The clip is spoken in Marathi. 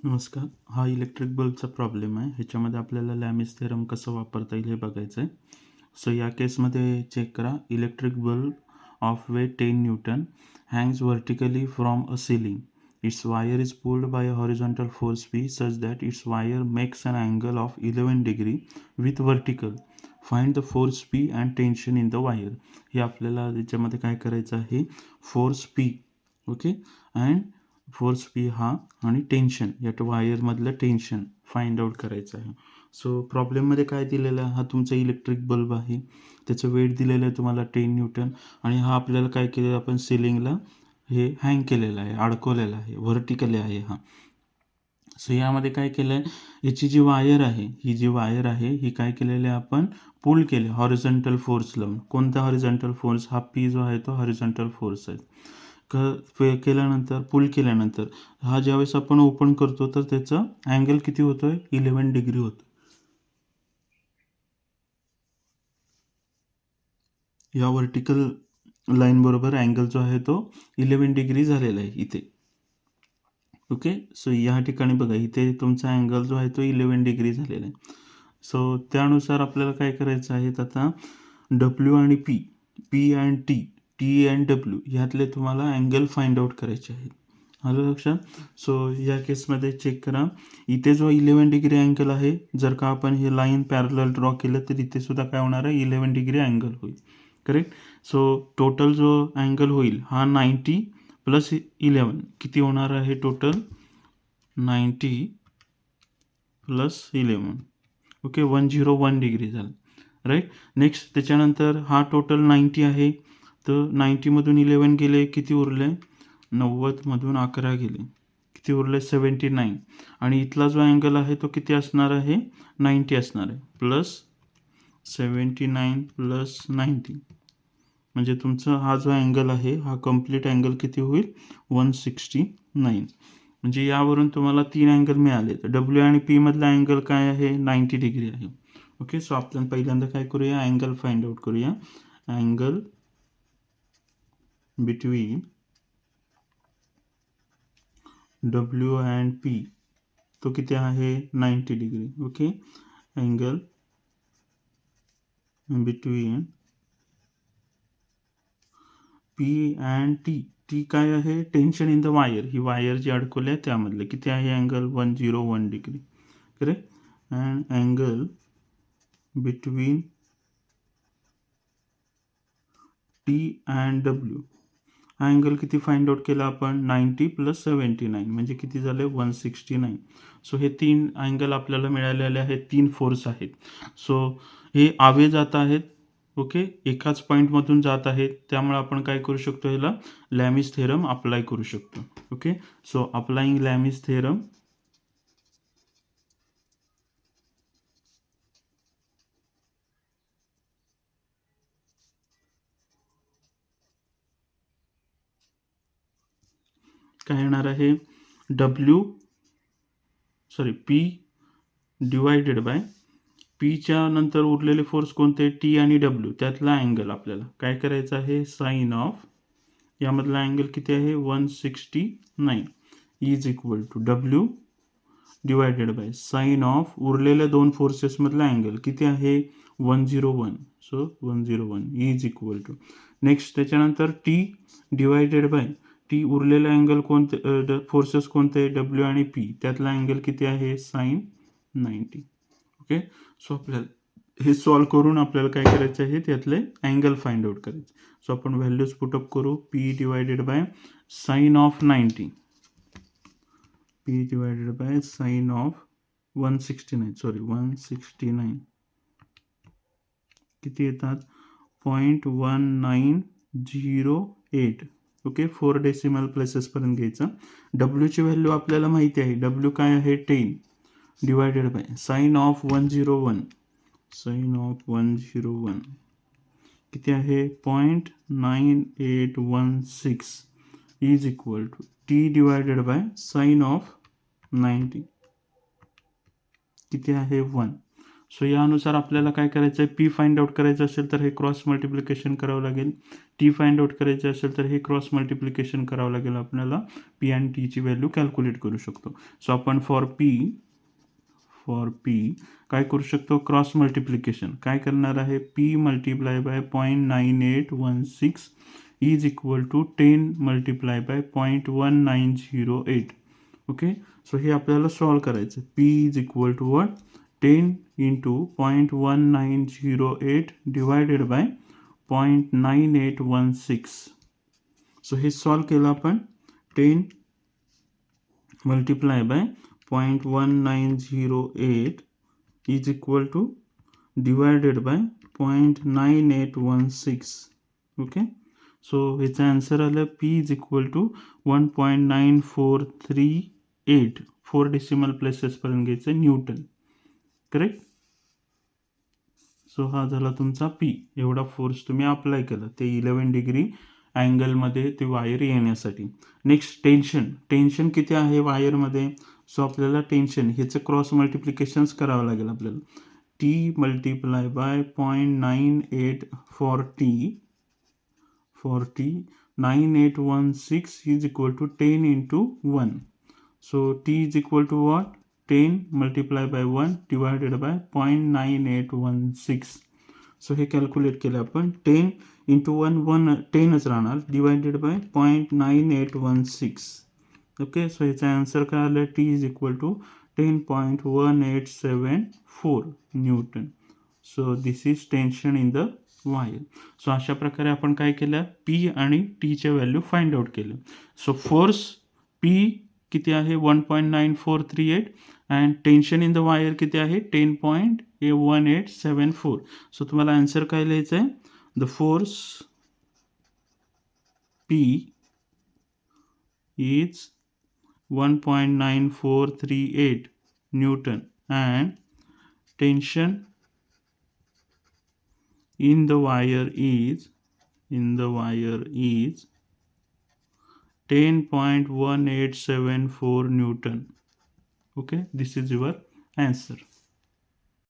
नमस्कार. हा इलेक्ट्रिक बल्बचा प्रॉब्लेम आहे. ह्याच्यामध्ये आपल्याला लॅमिस थेरम कसं वापरता येईल हे बघायचं आहे. सो या केसमध्ये चेक करा. Electric bulb of weight 10 newton hangs vertically from a ceiling. Its wire is pulled by a horizontal force P such that its wire makes an angle of 11 degree with vertical. Find the force P and tension in the wire. हे आपल्याला याच्यामध्ये काय करायचं आहे, force P, okay, and force P हा आणि टेन्शन, या वायरमधलं टेन्शन फाइंड आउट करायचं आहे. सो प्रॉब्लेममध्ये काय दिलेलं आहे, हा तुमचा इलेक्ट्रिक बल्ब आहे, त्याचं वेट दिलेलं आहे तुम्हाला 10 न्यूटन, आणि हा आपल्याला काय केलेलं, आपण सिलिंगला हे हँग केलेलं आहे, अडकवलेलं आहे, व्हर्टिकली आहे हा. सो यामध्ये काय केलं आहे, याची जी वायर आहे, ही जी वायर आहे ही काय केलेली आहे, आपण पुल केले हॉरिझॉन्टल फोर्स लावून. कोणता हॉरिझॉन्टल फोर्स, हा पी जो आहे तो हॉरिझॉन्टल फोर्स आहे. केल्यानंतर, पुल केल्यानंतर हा ज्यावेळेस आपण ओपन करतो तर त्याचा अँगल किती होतोय, 11 डिग्री होतो. या व्हर्टिकल लाईन बरोबर अँगल जो आहे तो 11 डिग्री झालेला आहे इथे. ओके, सो या ठिकाणी बघा, इथे तुमचा अँगल जो आहे तो 11 डिग्री झालेला आहे. सो त्यानुसार आपल्याला काय करायचं आहे, आता डब्ल्यू आणि P, P and T, T and W ह्यातले तुम्हाला अँगल फाइंड आउट करायचे आहेत. आलं लक्षात? सो या केसमध्ये चेक करा, इथे जो 11 डिग्री अँगल आहे, जर का आपण हे लाईन पॅरलल ड्रॉ केलं तर इथे सुद्धा काय होणार आहे, 11 डिग्री अँगल होईल. करेक्ट? सो टोटल जो अँगल होईल हा 90 प्लस 11 किती होणार आहे, टोटल 90 प्लस 11, ओके, 101 डिग्री झालं. राईट. नेक्स्ट त्याच्यानंतर हा टोटल 90 आहे, तर 90मधून 11 गेले, किती उरले, 90मधून 11 गेले, किती उरले, 79. आणि इथला जो अँगल आहे तो किती असणार आहे, 90 असणार आहे, प्लस 79 प्लस 90, म्हणजे तुमचा हा जो अँगल आहे हा कम्प्लीट अँगल किती होईल, 169. म्हणजे यावरून तुम्हाला 3 अँगल मिळाले. तर डब्ल्यू आणि पी मधला अँगल काय आहे, 90 डिग्री आहे. ओके, सो आपण पहिल्यांदा काय करूया, अँगल फाइंड आउट करूया. Angle between W and P तो किती आहे, 90 degree. Okay, angle between P and T, T काय आहे, टेन्शन इन द वायर, ही वायर जी अडकवली आहे त्यामधलं किती आहे, angle 101 degree. Correct. And angle between T and W, हा अँगल किती फाइंड आउट केला आपण, 90 प्लस 79, म्हणजे किती झाले, 169. सो हे 3 अँगल आपल्याला मिळालेले आहेत, 3 फोर्स आहेत. सो हे आवे जात आहेत, ओके, एकाच पॉईंटमधून जात आहेत, त्यामुळे आपण काय करू शकतो, ह्याला लॅमिस थेरम अप्लाय करू शकतो. ओके, सो अप्लाइंग लॅमिस थेरम, काय येणार आहे, पी डिवायडेड बाय पीच्या नंतर उरलेले फोर्स कोणते, टी आणि डब्ल्यू, त्यातला अँगल आपल्याला काय करायचा आहे, साइन ऑफ, यामधला अँगल किती आहे, 169, is equal to W divided by sine of उरलेल्या 2 फोर्सेसमधला अँगल किती आहे, 101. So 101 is equal to, next त्याच्यानंतर टी डिवायडेड बाय टी, उरलेला अँगल कोणते, फोर्सेस कोणते, डब्ल्यू आणि पी, त्यातला अँगल किती आहे, साइन 90. ओके, सो आपल्याला हे सॉल्व करून आपल्याला काय करायचं आहे, त्यातले अँगल फाइंड आउट करायचे. सो आपण व्हॅल्यूज पुटअप करू, P divided by sine of 90, P divided by sine of 169 किती येतात, 0.1908. ओके, 4 डेसिमल प्लेसेसपर्यंत घ्यायचं. डब्ल्यूची व्हॅल्यू आपल्याला माहिती आहे, डब्ल्यू काय आहे, 10 divided by sine of 101, sine of 101 किती आहे, 0.9816 is equal to T divided by sine of 90 किती आहे, 1. सो यानुसार आपल्याला काय करायचं आहे, पी फाइंड आउट करायचं असेल तर हे क्रॉस मल्टिप्लिकेशन करावं लागेल, टी फाइंड आउट करायचे असेल तर हे क्रॉस मल्टिप्लिकेशन करावं लागेल आपल्याला. पी आणि टीची व्हॅल्यू कॅल्क्युलेट करू शकतो. सो आपण फॉर पी काय करू शकतो, क्रॉस मल्टिप्लिकेशन काय करणार आहे, P multiply by 0.9816 is equal to 10 multiply by 0.1908. Okay, so हे आपल्याला सॉल्व करायचं. P is equal to what, 10 into 0.1908 divided by 0.9816. So हे सॉल्व केलं आपण. 10 multiply by 0.1908 is equal to divided by 0.9816. Okay, so ह्याचा आन्सर आलं P is equal to 1.9438. 4 decimal प्लेसेसपर्यंत घ्यायचं न्यूटन. करेक्ट. सो हा झाला तुमचा P. एवढा फोर्स तुम्ही अप्लाय केला ते 11 डिग्री अँगलमध्ये ते वायर येण्यासाठी. नेक्स्ट टेन्शन किती आहे वायरमध्ये. सो आपल्याला टेन्शन ह्याचं क्रॉस मल्टिप्लिकेशन्स करावं लागेल आपल्याला. T multiply by 0.98 for T 9816 is equal to 10 into 1. So T is equal to what, 10 multiply by 1 divided by 0.9816. So हे कॅल्क्युलेट केलं आपण. 10 इंटू 1 10च राहणार, डिवायडेड बाय 0.9816. ओके, सो ह्याचा आन्सर काय आलं, T is equal to 10.1874 newton. So this is tension in the wire. So अशा प्रकारे आपण काय केलं, पी आणि टीच्या व्हॅल्यू फाइंड आउट केलं. सो फोर्स पी किती आहे 1.9438 and tension in the wire किती आहे 10.1874. सो तुम्हाला आन्सर काय लिहायचं आहे, the force P is 1.9438 Newton and tension in the wire is 10.1874 Newton. Okay, this is your answer.